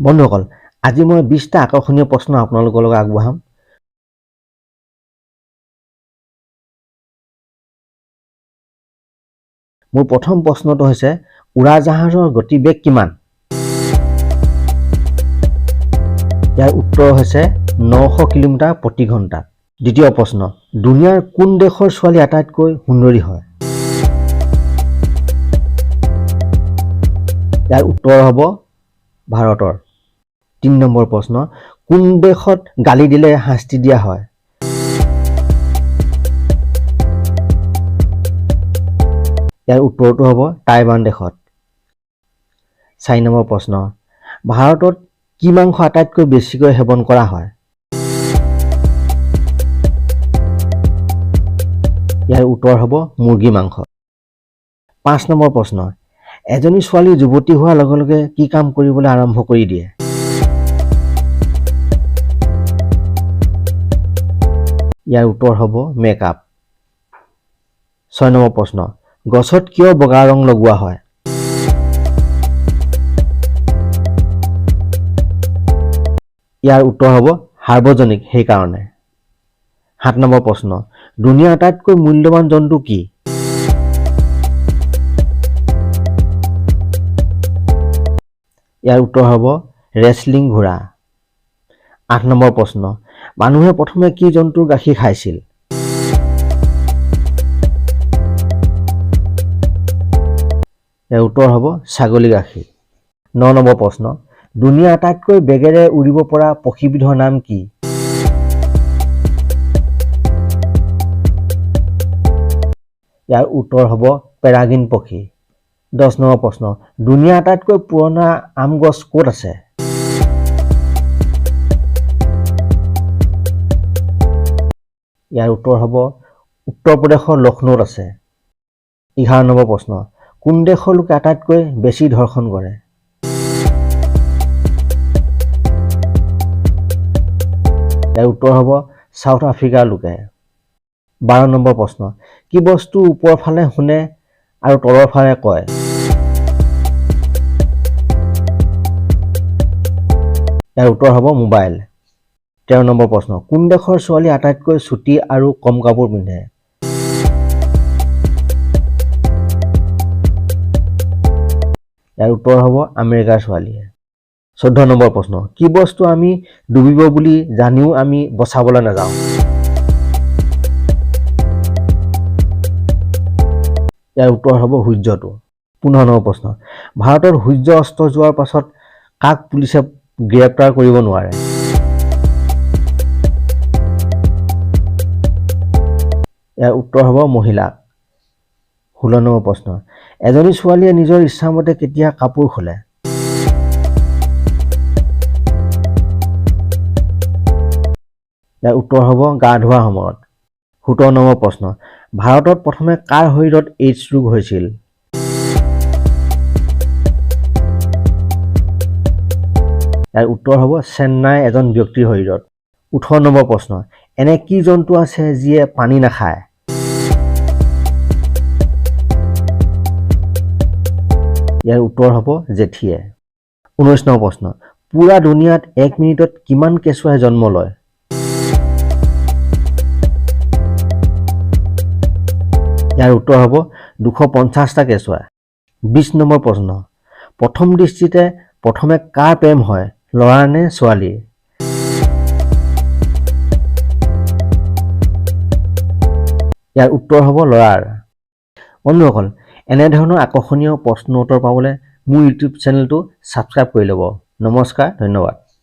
বন্ধুসকল, আজি মই 20টা আকৰ্ষণীয় প্ৰশ্ন আপোনালোকৰ লগত আগবঢ়াম। মোৰ প্ৰথম প্ৰশ্নটো হৈছে উৰাজাহাজৰ গতিবেগ কিমান? ইয়াৰ উত্তৰ হৈছে 900 কিলোমিটাৰ প্ৰতি ঘণ্টা। দ্বিতীয় প্ৰশ্ন, দুনিয়াৰ কোন দেশৰ ছোৱালী আটাইতকৈ সুন্দৰী হয়? ইয়াৰ উত্তৰ হ'ব ভাৰতৰ। 3 নম্বৰ প্ৰশ্ন, কোন দেশত গালি দিলে শাস্তি দিয়া হয়? ইয়াৰ উত্তৰটো হ'ব টাইৱান দেশত। 4 নম্বৰ প্ৰশ্ন, ভাৰতত কি মাংস আটাইতকৈ বেছিকৈ সেৱন কৰা হয়? ইয়াৰ উত্তৰ হ'ব মুৰ্গী মাংস। 5 নম্বৰ প্ৰশ্ন, এজনী ছোৱালী যুৱতী হোৱাৰ লগে লগে কি কাম কৰিবলৈ আৰম্ভ কৰি দিয়ে? ইয়াৰ উত্তৰ হ'ব মেকআপ। 6 নম্বৰ প্ৰশ্ন, গছত কিয় বগা ৰং লগোৱা হয়? ইয়াৰ উত্তৰ হ'ব সাৰ্বজনিক সেইকাৰণে। 7 নম্বৰ প্ৰশ্ন, দুনিয়াৰ আটাইতকৈ মূল্যৱান জন্তু কি? ইয়াৰ উত্তৰ হ'ব ৰেচলিং ঘোঁৰা। 8 নম্বৰ প্ৰশ্ন, মানুহে প্ৰথমে কি জন্তুৰ গাখীৰ খাইছিল? ইয়াৰ উত্তৰ হ'ব ছাগলী গাখীৰ। 9 নম্বৰ প্ৰশ্ন, দুনিয়াৰ আটাইতকৈ বেগেৰে উৰিব পৰা পক্ষীবিধৰ নাম কি? ইয়াৰ উত্তৰ হ'ব পেৰাগিন পক্ষী। 10 নম্বৰ প্ৰশ্ন, দুনিয়াৰ আটাইতকৈ পুৰণা আম গছ ক'ত আছে? ইয়াৰ উত্তৰ হ'ব উত্তৰ প্ৰদেশৰ লক্ষ্ণৌত আছে। 11 নম্বৰ প্ৰশ্ন, কোন দেশৰ লোকে আটাইতকৈ বেছি ধৰ্ষণ কৰে? ইয়াৰ উত্তৰ হ'ব সাউথ আফ্ৰিকাৰ লোকে। 12 নম্বৰ প্ৰশ্ন, কি বস্তু ওপৰৰ ফালে শুনে আৰু তলৰ ফালে কয়? ইয়াৰ উত্তৰ হ'ব মোবাইল। 13 নম্বৰ প্ৰশ্ন, কোন দেশৰ ছোৱালী আটাইতকৈ চুটি আৰু কম কাপোৰ পিন্ধে? ইয়াৰ উত্তৰ হ'ব আমেৰিকাৰ ছোৱালীয়ে। 14 নম্বৰ প্ৰশ্ন, কি বস্তু আমি ডুবিব বুলি জানিও আমি বচাবলৈ নাযাওঁ? ইয়াৰ উত্তৰ হ'ব সূৰ্যটো। 15 নম্বৰ প্ৰশ্ন, ভাৰতৰ সূৰ্য অস্ত যোৱাৰ পাছত কাক পুলিচে গ্ৰেপ্তাৰ কৰিব নোৱাৰে? ইয়াৰ উত্তৰ হ'ব মহিলাক। 16 নম্বৰ প্ৰশ্ন, এজনী ছোৱালীয়ে নিজৰ ইচ্ছামতে কেতিয়া কাপোৰ খোলে? ইয়াৰ উত্তৰ হ'ব গা ধোৱাৰ সময়ত। 17 নম্বৰ প্ৰশ্ন, ভাৰতত প্ৰথমে কাৰ শৰীৰত এইডছ ৰোগ হৈছিল? ইয়াৰ উত্তৰ হ'ব চেন্নাই এজন ব্যক্তিৰ শৰীৰত। 18 নম্বৰ প্ৰশ্ন, এনে কি জন্তু আছে যিয়ে পানী নাখায়? ইয়াৰ উত্তৰ হ'ব জেঠীয়ে। 19 নম্বৰ প্ৰশ্ন, পুৰা দুনিয়াত 1 মিনিটত কিমান কেঁচুৱাই জন্ম লয়? ইয়াৰ উত্তৰ হ'ব 250টা কেঁচুৱা। 20 নম্বৰ প্ৰশ্ন, প্ৰথম দৃষ্টিতে প্ৰথমে কাৰ প্ৰেম হয়, ল'ৰা নে ছোৱালীৰ? ইয়াৰ উত্তৰ হ'ব ল'ৰাৰ। বন্ধুসকল, এনেধৰণৰ আকৰ্ষণীয় প্ৰশ্ন উত্তৰ পাবলৈ মোৰ ইউটিউব চেনেলটো ছাবস্ক্ৰাইব কৰি ল'ব। নমস্কাৰ, ধন্যবাদ।